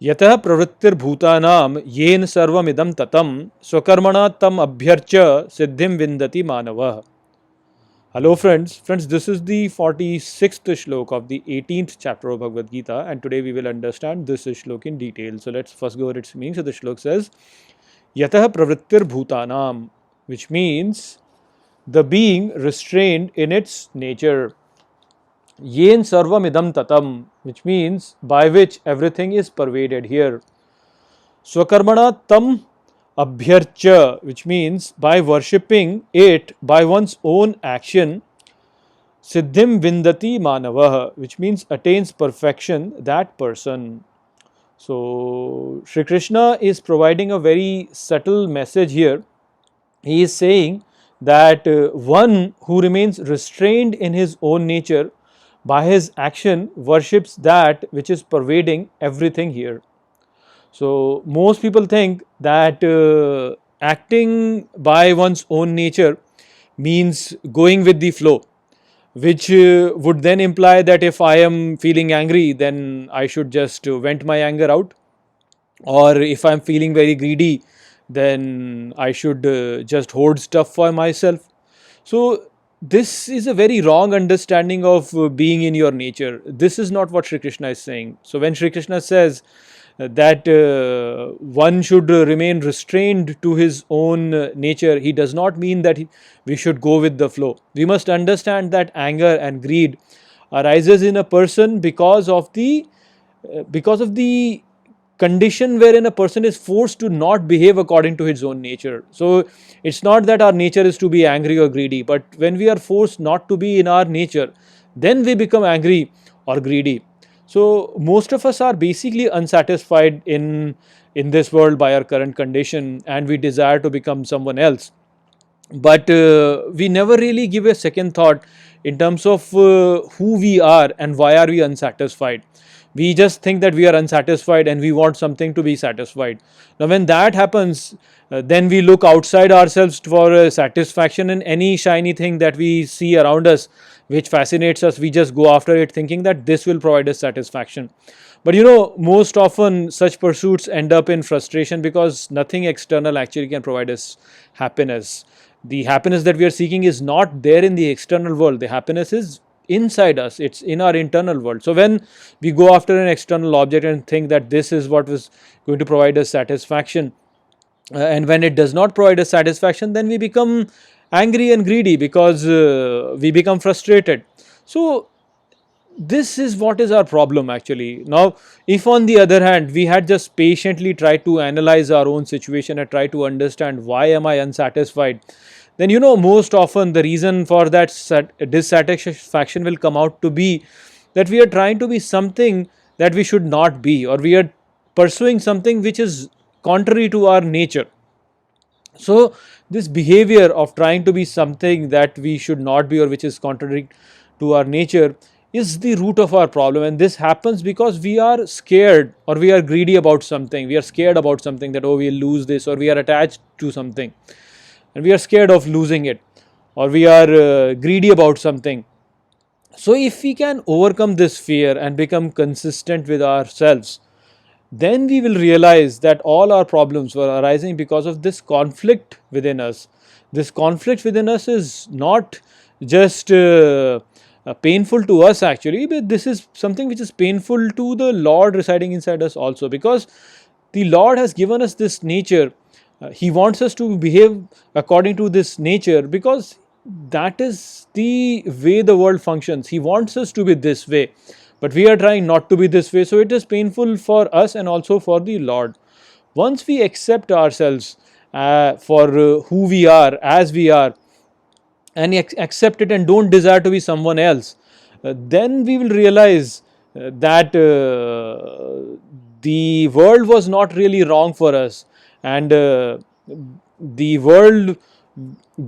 Yatah pravrittir bhutanam yen sarvam idam tatam swakarmana tam abhyarcha siddhim vindati manavah. Hello friends, this is the 46th shlok of the 18th chapter of Bhagavad Gita, and today we will understand this shlok in detail. So let's first go over its meaning. So the shlok says, Yatah pravrittir bhutanam, which means the being restrained in its nature. Yen sarvam idam tatam, which means by which everything is pervaded here. Swakarmana tam abhyarcha, which means by worshipping it by one's own action. Siddhim vindati manavah, which means attains perfection, that person. So Shri Krishna is providing a very subtle message here. He is saying that one who remains restrained in his own nature by his action worships that which is pervading everything here. So most people think that acting by one's own nature means going with the flow, which would then imply that if I am feeling angry, then I should just vent my anger out, or if I'm feeling very greedy, then I should just hoard stuff for myself. So this is a very wrong understanding of being in your nature. This is not what Shri Krishna is saying. So when Shri Krishna says that one should remain restrained to his own nature, he does not mean that we should go with the flow. We must understand that anger and greed arises in a person because of the condition wherein a person is forced to not behave according to his own nature. So it's not that our nature is to be angry or greedy, but when we are forced not to be in our nature, then we become angry or greedy. So most of us are basically unsatisfied in this world by our current condition, and we desire to become someone else. But we never really give a second thought in terms of who we are and why are we unsatisfied. We just think that we are unsatisfied and we want something to be satisfied. Now when that happens, then we look outside ourselves for satisfaction in any shiny thing that we see around us which fascinates us. We just go after it thinking that this will provide us satisfaction. But most often such pursuits end up in frustration because nothing external actually can provide us happiness. The happiness that we are seeking is not there in the external world. The happiness is inside us, it's in our internal world. So when we go after an external object and think that this is what was going to provide us satisfaction, and when it does not provide us satisfaction, then we become angry and greedy because we become frustrated. So this is what is our problem actually. Now if on the other hand we had just patiently tried to analyze our own situation and try to understand why am I unsatisfied, then most often the reason for that dissatisfaction will come out to be that we are trying to be something that we should not be, or we are pursuing something which is contrary to our nature. So this behavior of trying to be something that we should not be or which is contrary to our nature is the root of our problem, and this happens because we are scared or we are greedy about something. We are scared about something that we'll lose this, or we are attached to something and we are scared of losing it, or we are greedy about something. So if we can overcome this fear and become consistent with ourselves, then we will realize that all our problems were arising because of this conflict within us. This conflict within us is not just painful to us actually, but this is something which is painful to the Lord residing inside us also, because the Lord has given us this nature. He wants us to behave according to this nature because that is the way the world functions. He wants us to be this way, but we are trying not to be this way. So it is painful for us and also for the Lord. Once we accept ourselves for who we are, as we are, and accept it and don't desire to be someone else, then we will realize that the world was not really wrong for us, and the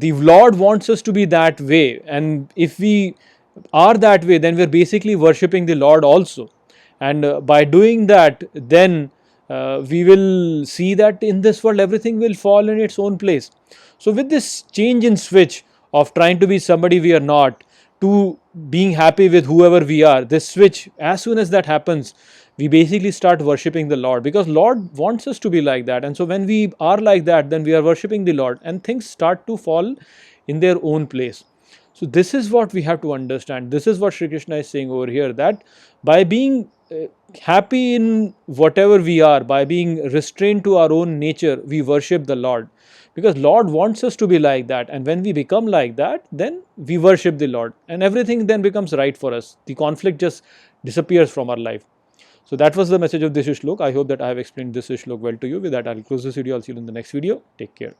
Lord wants us to be that way, and if we are that way, then we are basically worshipping the Lord also, and by doing that, then we will see that in this world everything will fall in its own place. So with this change in switch of trying to be somebody we are not to being happy with whoever we are, this switch, as soon as that happens, we basically start worshipping the Lord, because Lord wants us to be like that. And so when we are like that, then we are worshipping the Lord, and things start to fall in their own place. So this is what we have to understand. This is what Shri Krishna is saying over here, that by being happy in whatever we are, by being restrained to our own nature, we worship the Lord, because Lord wants us to be like that. And when we become like that, then we worship the Lord, and everything then becomes right for us. The conflict just disappears from our life. So that was the message of this shlok. I hope that I have explained this shlok well to you. With that, I'll close this video. I'll see you in the next video. Take care.